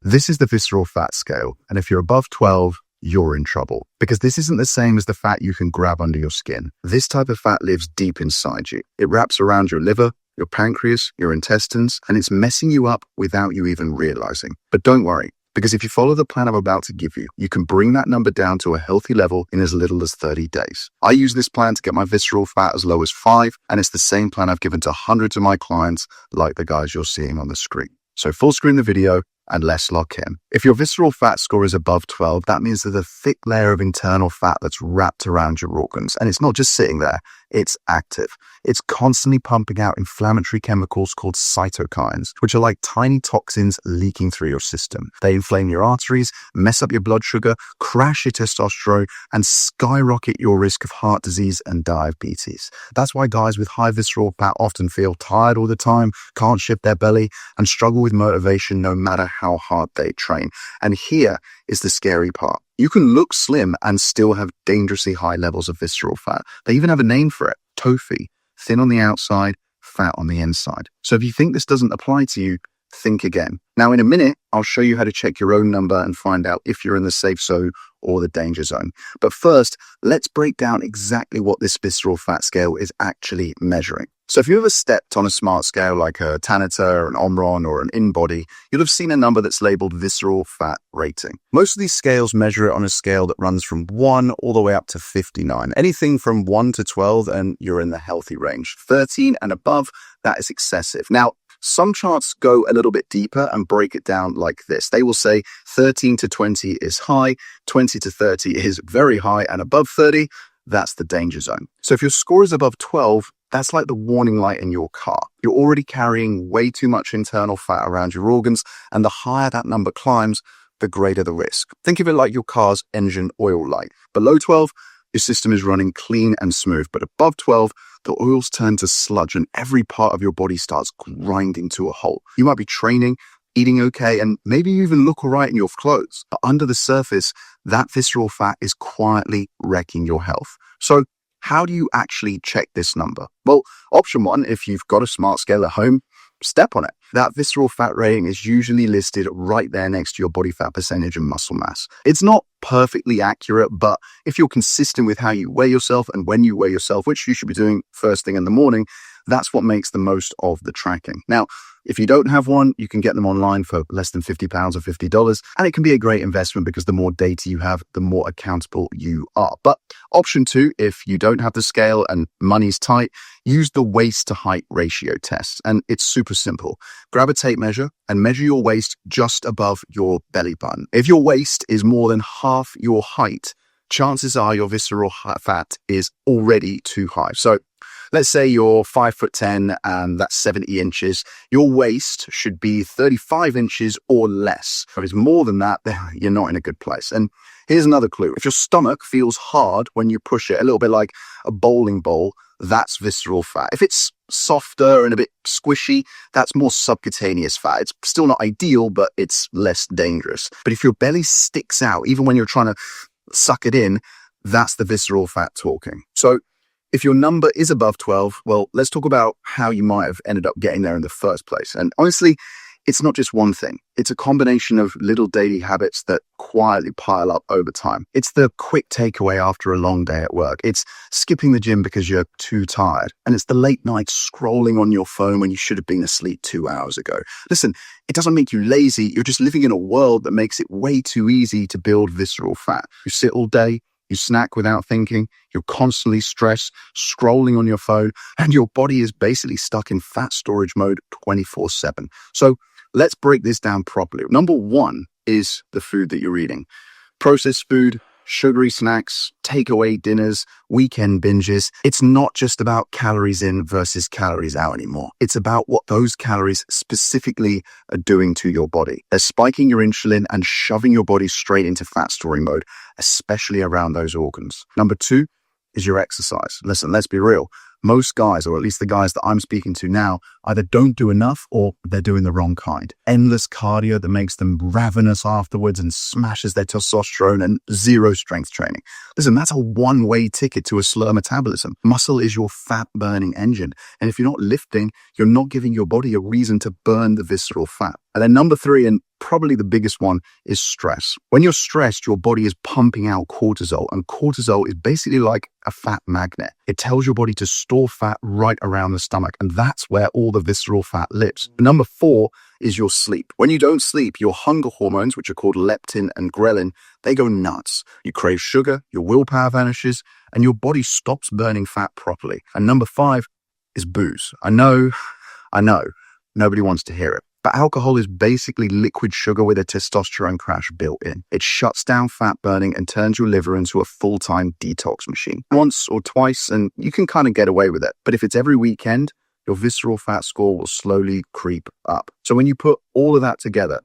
This is the visceral fat scale, and if you're above 12, you're in trouble. Because this isn't the same as the fat you can grab under your skin. This type of fat lives deep inside you. It wraps around your liver, your pancreas, your intestines, and it's messing you up without you even realizing. But don't worry, because if you follow the plan I'm about to give you, you can bring that number down to a healthy level in as little as 30 days. I use this plan to get my visceral fat as low as 5, and it's the same plan I've given to hundreds of my clients, like the guys you're seeing on the screen. So full screen the video, and let's lock in. If your visceral fat score is above 12, that means there's a thick layer of internal fat that's wrapped around your organs. And it's not just sitting there, it's active. It's constantly pumping out inflammatory chemicals called cytokines, which are like tiny toxins leaking through your system. They inflame your arteries, mess up your blood sugar, crash your testosterone, and skyrocket your risk of heart disease and diabetes. That's why guys with high visceral fat often feel tired all the time, can't shift their belly, and struggle with motivation no matter how hard they train. And here is the scary part. You can look slim and still have dangerously high levels of visceral fat. They even have a name for it, TOFI, thin on the outside, fat on the inside. So if you think this doesn't apply to you, think again. Now in a minute, I'll show you how to check your own number and find out if you're in the safe zone or the danger zone. But first, let's break down exactly what this visceral fat scale is actually measuring. So if you ever stepped on a smart scale like a Tanita, an Omron, or an InBody, you'll have seen a number that's labeled visceral fat rating. Most of these scales measure it on a scale that runs from 1 all the way up to 59. Anything from 1 to 12 and you're in the healthy range. 13 and above, that is excessive. Now, some charts go a little bit deeper and break it down like this. They will say 13 to 20 is high, 20 to 30 is very high, and above 30, that's the danger zone. So if your score is above 12, that's like the warning light in your car. You're already carrying way too much internal fat around your organs, and the higher that number climbs, the greater the risk. Think of it like your car's engine oil light. Below 12, your system is running clean and smooth, but above 12, the oils turn to sludge and every part of your body starts grinding to a halt. You might be training, eating okay, and maybe you even look all right in your clothes. But under the surface, that visceral fat is quietly wrecking your health. So how do you actually check this number? Well, option 1, if you've got a smart scale at home, step on it. That visceral fat rating is usually listed right there next to your body fat percentage and muscle mass. It's not perfectly accurate, but if you're consistent with how you weigh yourself and when you weigh yourself, which you should be doing first thing in the morning, that's what makes the most of the tracking. Now, if you don't have one, you can get them online for less than £50 or $50, and it can be a great investment because the more data you have, the more accountable you are. But option 2, if you don't have the scale and money's tight, use the waist to height ratio test. And it's super simple. Grab a tape measure and measure your waist just above your belly button. If your waist is more than half your height, chances are your visceral fat is already too high. So let's say you're 5'10" and that's 70 inches. Your waist should be 35 inches or less. If it's more than that, then you're not in a good place. And here's another clue. If your stomach feels hard when you push it, a little bit like a bowling ball, that's visceral fat. If it's softer and a bit squishy, that's more subcutaneous fat. It's still not ideal, but it's less dangerous. But if your belly sticks out, even when you're trying to suck it in, that's the visceral fat talking. So if your number is above 12, well, let's talk about how you might have ended up getting there in the first place. And honestly, it's not just one thing. It's a combination of little daily habits that quietly pile up over time. It's the quick takeaway after a long day at work. It's skipping the gym because you're too tired. And it's the late night scrolling on your phone when you should have been asleep 2 hours ago. Listen, it doesn't make you lazy. You're just living in a world that makes it way too easy to build visceral fat. You sit all day, you snack without thinking, you're constantly stressed, scrolling on your phone, and your body is basically stuck in fat storage mode 24/7. So let's break this down properly. Number 1 is the food that you're eating. Processed food, sugary snacks, takeaway dinners, weekend binges. It's not just about calories in versus calories out anymore. It's about what those calories specifically are doing to your body. They're spiking your insulin and shoving your body straight into fat storing mode, especially around those organs. Number 2 is your exercise. Listen, let's be real. Most guys, or at least the guys that I'm speaking to now, either don't do enough or they're doing the wrong kind. Endless cardio that makes them ravenous afterwards and smashes their testosterone, and zero strength training. Listen, that's a one-way ticket to a slow metabolism. Muscle is your fat-burning engine. And if you're not lifting, you're not giving your body a reason to burn the visceral fat. And then number 3, and probably the biggest one is stress. When you're stressed, your body is pumping out cortisol, and cortisol is basically like a fat magnet. It tells your body to store fat right around the stomach, and that's where all the visceral fat lives. Number 4 is your sleep. When you don't sleep, your hunger hormones, which are called leptin and ghrelin, they go nuts. You crave sugar, your willpower vanishes, and your body stops burning fat properly. And number 5 is booze. I know, nobody wants to hear it. But alcohol is basically liquid sugar with a testosterone crash built in. It shuts down fat burning and turns your liver into a full-time detox machine. Once or twice, and you can kind of get away with it. But if it's every weekend, your visceral fat score will slowly creep up. So when you put all of that together,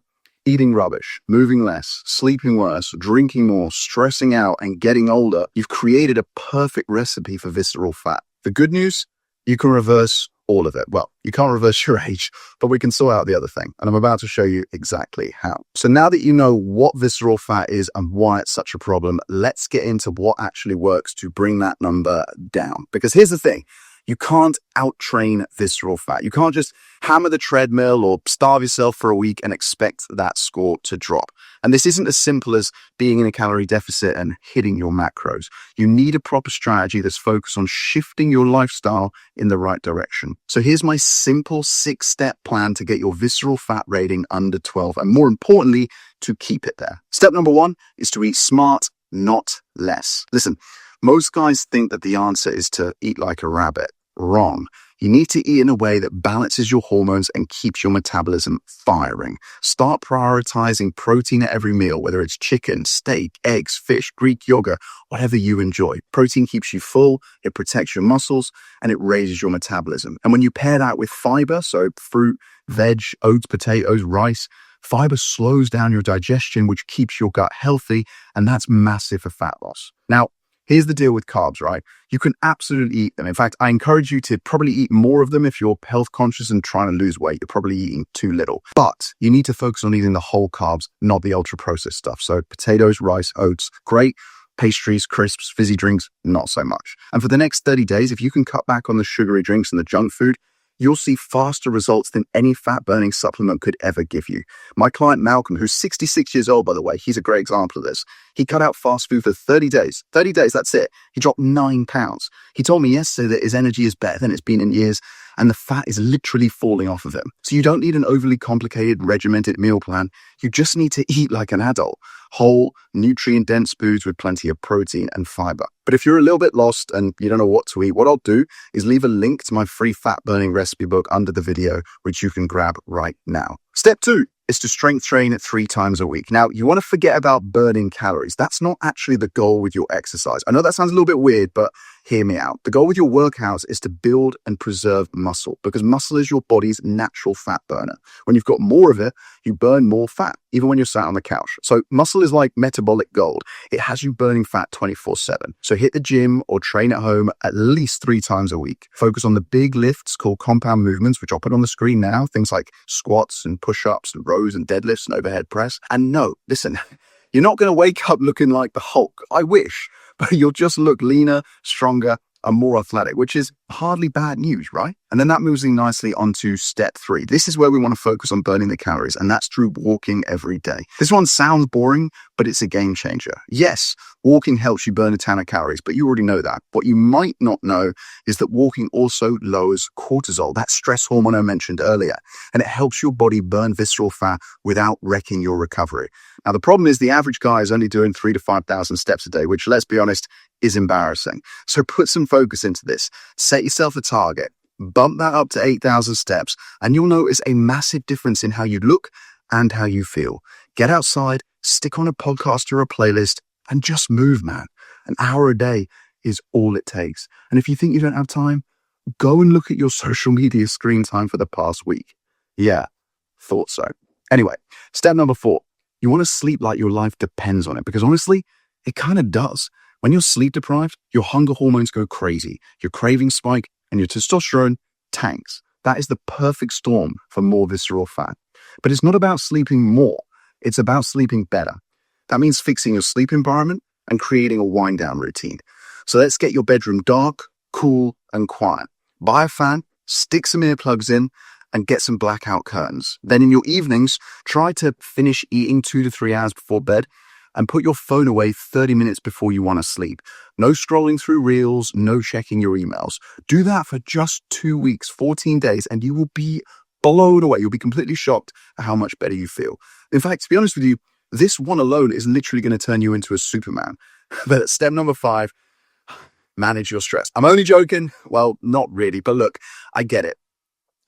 eating rubbish, moving less, sleeping worse, drinking more, stressing out, and getting older, you've created a perfect recipe for visceral fat. The good news, you can reverse all of it. Well, you can't reverse your age, but we can sort out the other thing. And I'm about to show you exactly how. So now that you know what visceral fat is and why it's such a problem, let's get into what actually works to bring that number down. Because here's the thing. You can't out-train visceral fat. You can't just hammer the treadmill or starve yourself for a week and expect that score to drop. And this isn't as simple as being in a calorie deficit and hitting your macros. You need a proper strategy that's focused on shifting your lifestyle in the right direction. So here's my simple 6-step plan to get your visceral fat rating under 12, and more importantly, to keep it there. Step number 1 is to eat smart, not less. Listen, most guys think that the answer is to eat like a rabbit. Wrong. You need to eat in a way that balances your hormones and keeps your metabolism firing. Start prioritizing protein at every meal, whether it's chicken, steak, eggs, fish, Greek yogurt, whatever you enjoy. Protein keeps you full, it protects your muscles, and it raises your metabolism. And when you pair that with fiber, so fruit, veg, oats, potatoes, rice, fiber slows down your digestion, which keeps your gut healthy, and that's massive for fat loss. Now, here's the deal with carbs, right? You can absolutely eat them. In fact, I encourage you to probably eat more of them if you're health conscious and trying to lose weight. You're probably eating too little. But you need to focus on eating the whole carbs, not the ultra processed stuff. So potatoes, rice, oats, great. Pastries, crisps, fizzy drinks, not so much. And for the next 30 days, if you can cut back on the sugary drinks and the junk food, you'll see faster results than any fat-burning supplement could ever give you. My client Malcolm, who's 66 years old, by the way, he's a great example of this. He cut out fast food for 30 days. 30 days, that's it. He dropped 9 pounds. He told me yesterday that his energy is better than it's been in years, and the fat is literally falling off of him. So you don't need an overly complicated, regimented meal plan. You just need to eat like an adult. Whole, nutrient-dense foods with plenty of protein and fiber. But if you're a little bit lost and you don't know what to eat, what I'll do is leave a link to my free fat-burning recipe book under the video, which you can grab right now. Step 2 is to strength train 3 times a week. Now, you want to forget about burning calories. That's not actually the goal with your exercise. I know that sounds a little bit weird, but hear me out. The goal with your workouts is to build and preserve muscle, because muscle is your body's natural fat burner. When you've got more of it, you burn more fat, even when you're sat on the couch. So muscle is like metabolic gold. It has you burning fat 24/7. So hit the gym or train at home at least 3 times a week. Focus on the big lifts called compound movements, which I'll put on the screen now. Things like squats and push-ups and rows and deadlifts and overhead press. And no, listen, you're not going to wake up looking like the Hulk. I wish. But you'll just look leaner, stronger, and more athletic, which is hardly bad news, right? And then that moves me nicely onto step 3. This is where we want to focus on burning the calories, and that's through walking every day. This one sounds boring, but it's a game changer. Yes, walking helps you burn a ton of calories, but you already know that. What you might not know is that walking also lowers cortisol, that stress hormone I mentioned earlier, and it helps your body burn visceral fat without wrecking your recovery. Now, the problem is the average guy is only doing 3,000 to 5,000 steps a day, which, let's be honest, is embarrassing. So put some focus into this. Set yourself a target. Bump that up to 8,000 steps, and you'll notice a massive difference in how you look and how you feel. Get outside, stick on a podcast or a playlist, and just move, man. An hour a day is all it takes. And if you think you don't have time, go and look at your social media screen time for the past week. Yeah, thought so. Anyway, step number 4. You want to sleep like your life depends on it, because honestly, it kind of does. When you're sleep deprived, your hunger hormones go crazy, your cravings spike, and your testosterone tanks. That is the perfect storm for more visceral fat. But it's not about sleeping more. It's about sleeping better. That means fixing your sleep environment and creating a wind down routine. So let's get your bedroom dark, cool, and quiet. Buy a fan, stick some earplugs in, and get some blackout curtains. Then in your evenings, try to finish eating 2 to 3 hours before bed and put your phone away 30 minutes before you want to sleep. No scrolling through reels, no checking your emails. Do that for just 2 weeks, 14 days, and you will be blown away. You'll be completely shocked at how much better you feel. In fact, to be honest with you, this one alone is literally going to turn you into a Superman. But step number 5, manage your stress. I'm only joking. Well, not really, but look, I get it.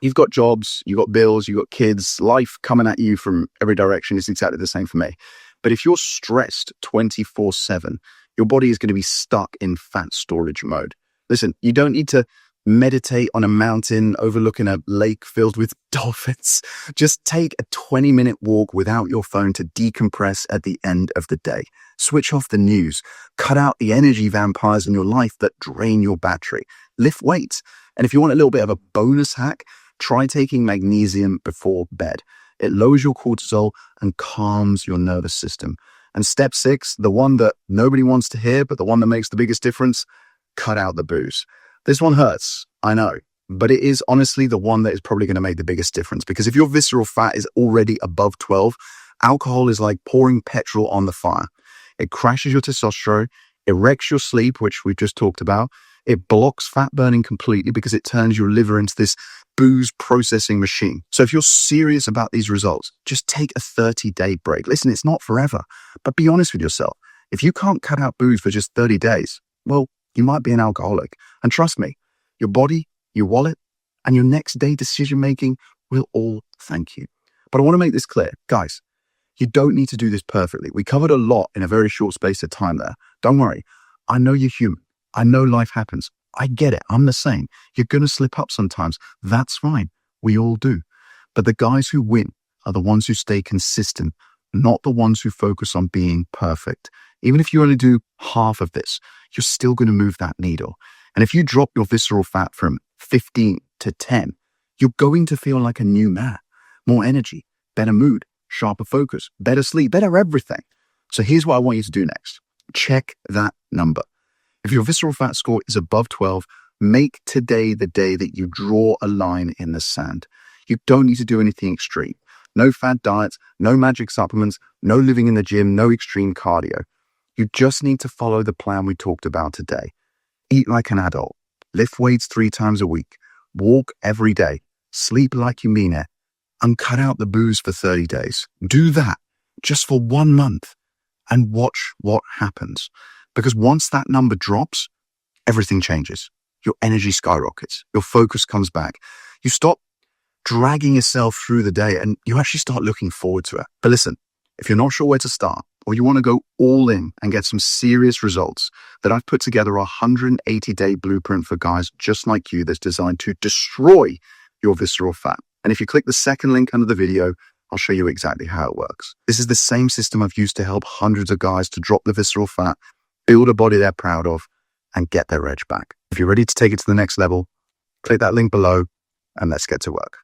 You've got jobs, you've got bills, you've got kids, life coming at you from every direction is exactly the same for me. But if you're stressed 24/7, your body is going to be stuck in fat storage mode. Listen, you don't need to meditate on a mountain overlooking a lake filled with dolphins. Just take a 20-minute walk without your phone to decompress at the end of the day. Switch off the news. Cut out the energy vampires in your life that drain your battery. Lift weights. And if you want a little bit of a bonus hack, try taking magnesium before bed. It lowers your cortisol and calms your nervous system. And step 6, the one that nobody wants to hear, but the one that makes the biggest difference, cut out the booze. This one hurts, I know, but it is honestly the one that is probably going to make the biggest difference, because if your visceral fat is already above 12, alcohol is like pouring petrol on the fire. It crashes your testosterone, it wrecks your sleep, which we've just talked about. It blocks fat burning completely because it turns your liver into this booze processing machine. So if you're serious about these results, just take a 30-day break. Listen, it's not forever, but be honest with yourself. If you can't cut out booze for just 30 days, well, you might be an alcoholic. And trust me, your body, your wallet, and your next day decision-making will all thank you. But I want to make this clear. Guys, you don't need to do this perfectly. We covered a lot in a very short space of time there. Don't worry. I know you're human. I know life happens. I get it. I'm the same. You're going to slip up sometimes. That's fine. We all do. But the guys who win are the ones who stay consistent, not the ones who focus on being perfect. Even if you only do half of this, you're still going to move that needle. And if you drop your visceral fat from 15 to 10, you're going to feel like a new man. More energy, better mood, sharper focus, better sleep, better everything. So here's what I want you to do next. Check that number. If your visceral fat score is above 12, make today the day that you draw a line in the sand. You don't need to do anything extreme. No fad diets, no magic supplements, no living in the gym, no extreme cardio. You just need to follow the plan we talked about today. Eat like an adult, lift weights 3 times a week, walk every day, sleep like you mean it, and cut out the booze for 30 days. Do that just for 1 month and watch what happens. Because once that number drops, everything changes. Your energy skyrockets, your focus comes back. You stop dragging yourself through the day and you actually start looking forward to it. But listen, if you're not sure where to start, or you want to go all in and get some serious results, that I've put together a 180-day blueprint for guys just like you that's designed to destroy your visceral fat. And if you click the second link under the video, I'll show you exactly how it works. This is the same system I've used to help hundreds of guys to drop the visceral fat, build a body they're proud of, and get their edge back. If you're ready to take it to the next level, click that link below and let's get to work.